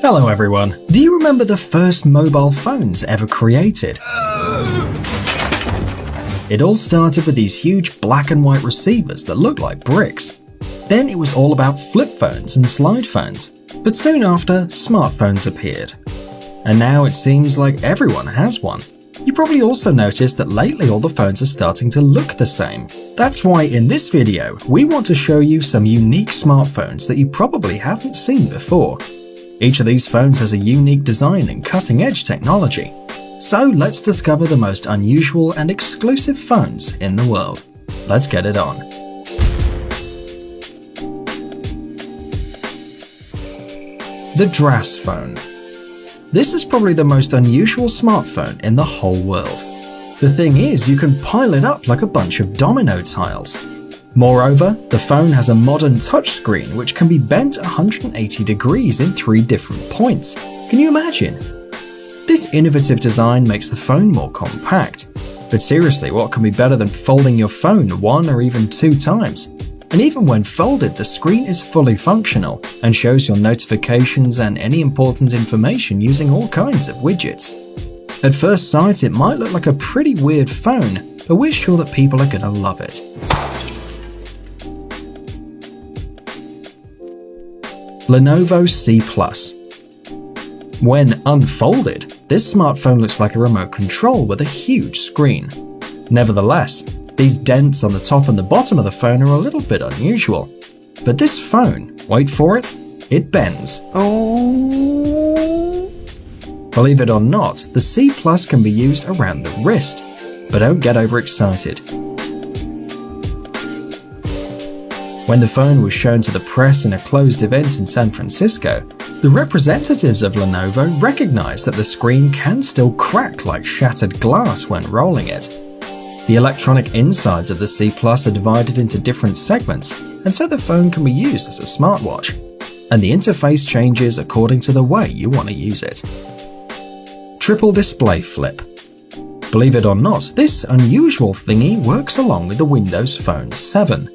Hello everyone. Do you remember the first mobile phones ever created? It all started with these huge black and white receivers that looked like bricks. Then it was all about flip phones and slide phones. But soon after, smartphones appeared. And now it seems like everyone has one. You probably also noticed that lately all the phones are starting to look the same. That's why in this video, we want to show you some unique smartphones that you probably haven't seen before. Each of these phones has a unique design and cutting-edge technology. So let's discover the most unusual and exclusive phones in the world. Let's get it on. The Drass phone. This is probably the most unusual smartphone in the whole world. The thing is, you can pile it up like a bunch of domino tiles. Moreover, the phone has a modern touchscreen which can be bent 180 degrees in 3 different points. Can you imagine? This innovative design makes the phone more compact. But seriously, what can be better than folding your phone 1 or even 2 times? And even when folded, the screen is fully functional and shows your notifications and any important information using all kinds of widgets. At first sight, it might look like a pretty weird phone, but we're sure that people are gonna love it. Lenovo C+. When unfolded, this smartphone looks like a remote control with a huge screen. Nevertheless, these dents on the top and the bottom of the phone are a little bit unusual. But this phone, wait for it, it bends. Oh. Believe it or not, the C+ can be used around the wrist. But don't get overexcited. When the phone was shown to the press in a closed event in San Francisco, the representatives of Lenovo recognized that the screen can still crack like shattered glass when rolling it. The electronic insides of the C+ are divided into different segments, and so the phone can be used as a smartwatch. And the interface changes according to the way you want to use it. Triple display flip. Believe it or not, this unusual thingy works along with the Windows Phone 7.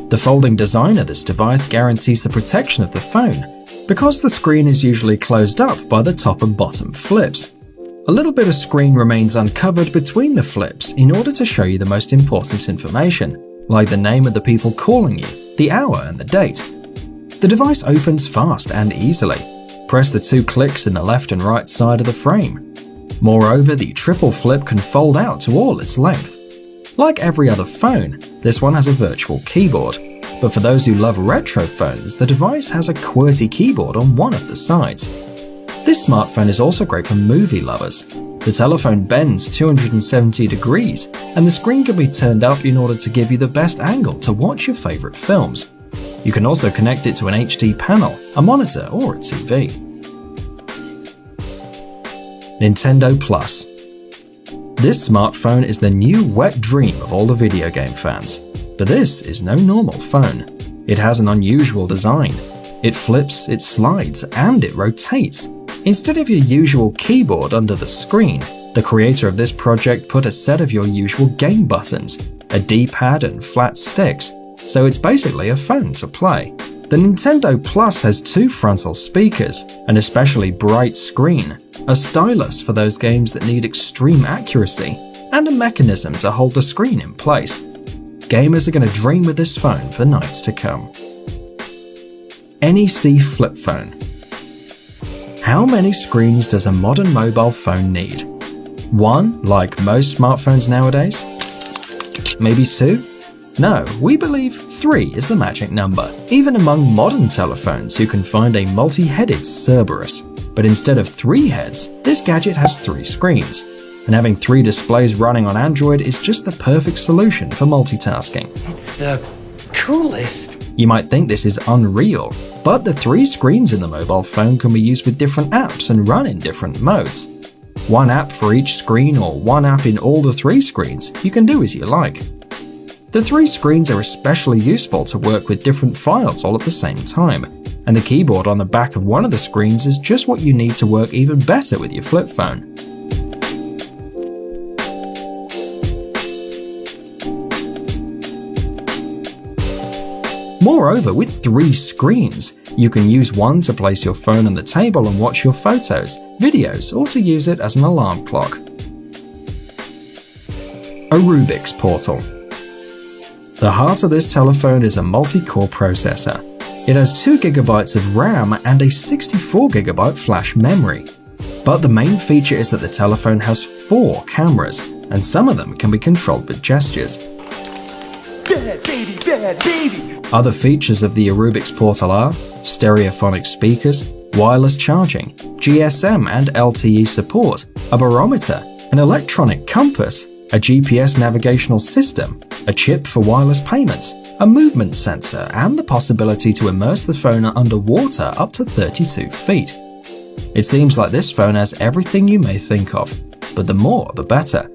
The folding design of this device guarantees the protection of the phone, because the screen is usually closed up by the top and bottom flips. A little bit of screen remains uncovered between the flips in order to show you the most important information, like the name of the people calling you, the hour and the date. The device opens fast and easily. Press the 2 clicks in the left and right side of the frame. Moreover, the triple flip can fold out to all its length. Like every other phone, this one has a virtual keyboard, but for those who love retro phones, the device has a QWERTY keyboard on one of the sides. This smartphone is also great for movie lovers. The telephone bends 270 degrees, and the screen can be turned up in order to give you the best angle to watch your favorite films. You can also connect it to an HD panel, a monitor, or a TV. Nintendo Plus. This smartphone is the new wet dream of all the video game fans. But this is no normal phone. It has an unusual design. It flips, it slides, and it rotates. Instead of your usual keyboard under the screen, the creator of this project put a set of your usual game buttons, a D-pad and flat sticks, so it's basically a phone to play. The Nintendo Plus has 2 frontal speakers, an especially bright screen, a stylus for those games that need extreme accuracy, and a mechanism to hold the screen in place. Gamers are going to dream with this phone for nights to come. NEC flip phone. How many screens does a modern mobile phone need? 1, like most smartphones nowadays? Maybe 2? No, we believe 3 is the magic number. Even among modern telephones, you can find a multi-headed Cerberus. But instead of 3 heads, this gadget has 3 screens. And having 3 displays running on Android is just the perfect solution for multitasking. It's the coolest. You might think this is unreal, but the 3 screens in the mobile phone can be used with different apps and run in different modes. 1 app for each screen or 1 app in all the 3 screens, you can do as you like. The 3 screens are especially useful to work with different files all at the same time, and the keyboard on the back of one of the screens is just what you need to work even better with your flip phone. Moreover, with 3 screens, You can use one to place your phone on the table and watch your photos, videos, or to use it as an alarm clock. A Rubik's Portal. The heart of this telephone is a multi-core processor. It has 2 GB of RAM and a 64 GB flash memory. But the main feature is that the telephone has 4 cameras, and some of them can be controlled with gestures. Bad baby, bad baby. Other features of the Rubik's Portal are stereophonic speakers, wireless charging, GSM and LTE support, a barometer, an electronic compass, a GPS navigational system, a chip for wireless payments, a movement sensor, and the possibility to immerse the phone underwater up to 32 feet. It seems like this phone has everything you may think of, but the more the better.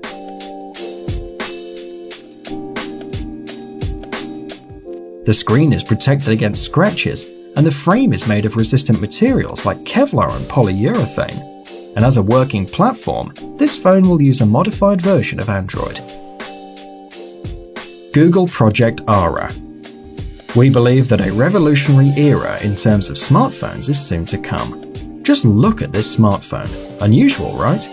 The screen is protected against scratches, and the frame is made of resistant materials like Kevlar and polyurethane. And as a working platform, this phone will use a modified version of Android. Google Project Ara. We believe that a revolutionary era in terms of smartphones is soon to come. Just look at this smartphone. Unusual, right?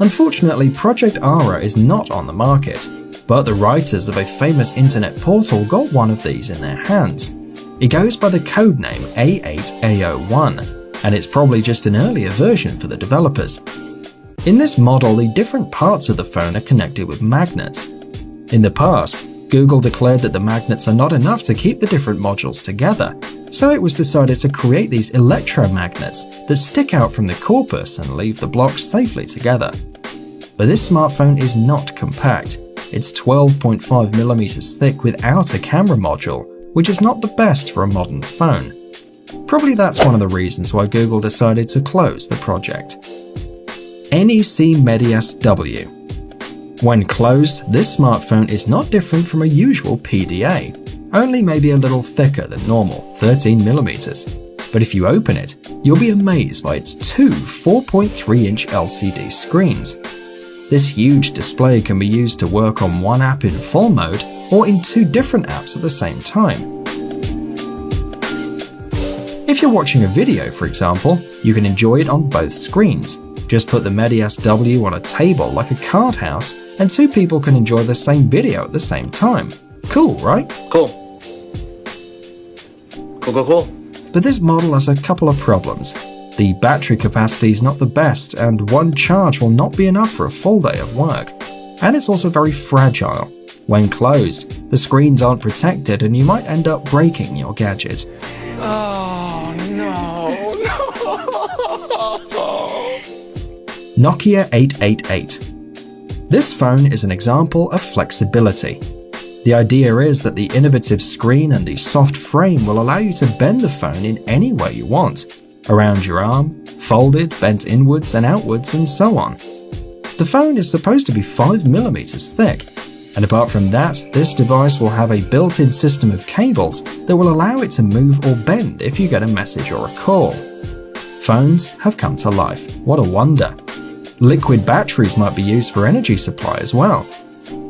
Unfortunately, Project Ara is not on the market, but the writers of a famous internet portal got one of these in their hands. It goes by the codename A8A01, and it's probably just an earlier version for the developers. In this model, the different parts of the phone are connected with magnets. In the past, Google declared that the magnets are not enough to keep the different modules together, so it was decided to create these electromagnets that stick out from the corpus and leave the blocks safely together. But this smartphone is not compact. It's 12.5mm thick without a camera module, which is not the best for a modern phone. Probably that's one of the reasons why Google decided to close the project. NEC Medias W. When closed, this smartphone is not different from a usual PDA, only maybe a little thicker than normal, 13mm. But if you open it, you'll be amazed by its 2 4.3-inch LCD screens. This huge display can be used to work on one app in full mode or in 2 different apps at the same time. If you're watching a video, for example, you can enjoy it on both screens. Just put the Medias W on a table like a card house, and 2 people can enjoy the same video at the same time. Cool, right? Cool. Cool. But this model has a couple of problems. The battery capacity is not the best, and one charge will not be enough for a full day of work. And it's also very fragile. When closed, the screens aren't protected and you might end up breaking your gadget. Oh, no. Nokia 888. This phone is an example of flexibility. The idea is that the innovative screen and the soft frame will allow you to bend the phone in any way you want, around your arm, folded, bent inwards and outwards, and so on. The phone is supposed to be 5mm thick, and apart from that, this device will have a built-in system of cables that will allow it to move or bend if you get a message or a call. Phones have come to life. What a wonder. Liquid batteries might be used for energy supply as well.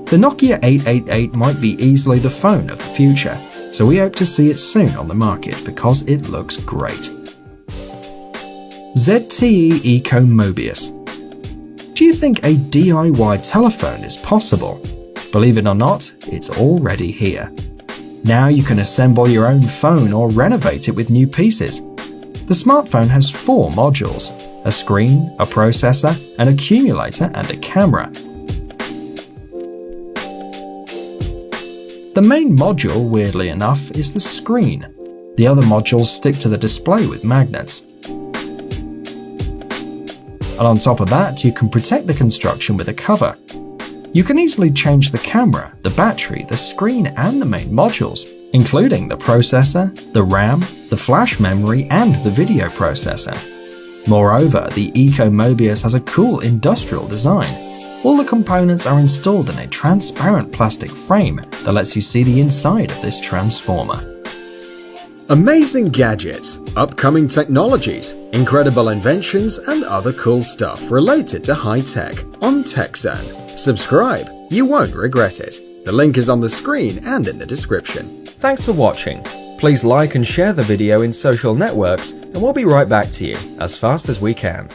The Nokia 888 might be easily the phone of the future, so we hope to see it soon on the market because it looks great. ZTE Eco Mobius. Do you think a DIY telephone is possible? Believe it or not, it's already here. Now you can assemble your own phone or renovate it with new pieces. The smartphone has 4 modules: a screen, a processor, an accumulator, and a camera. The main module, weirdly enough, is the screen. The other modules stick to the display with magnets. And on top of that, you can protect the construction with a cover. You can easily change the camera, the battery, the screen, and the main modules, including the processor, the RAM, the flash memory, and the video processor. Moreover, the Eco Mobius has a cool industrial design. All the components are installed in a transparent plastic frame that lets you see the inside of this transformer. Amazing gadgets, upcoming technologies, incredible inventions, and other cool stuff related to high tech on TechZone. Subscribe, you won't regret it. The link is on the screen and in the description. Thanks for watching. Please like and share the video in social networks, and we'll be right back to you as fast as we can.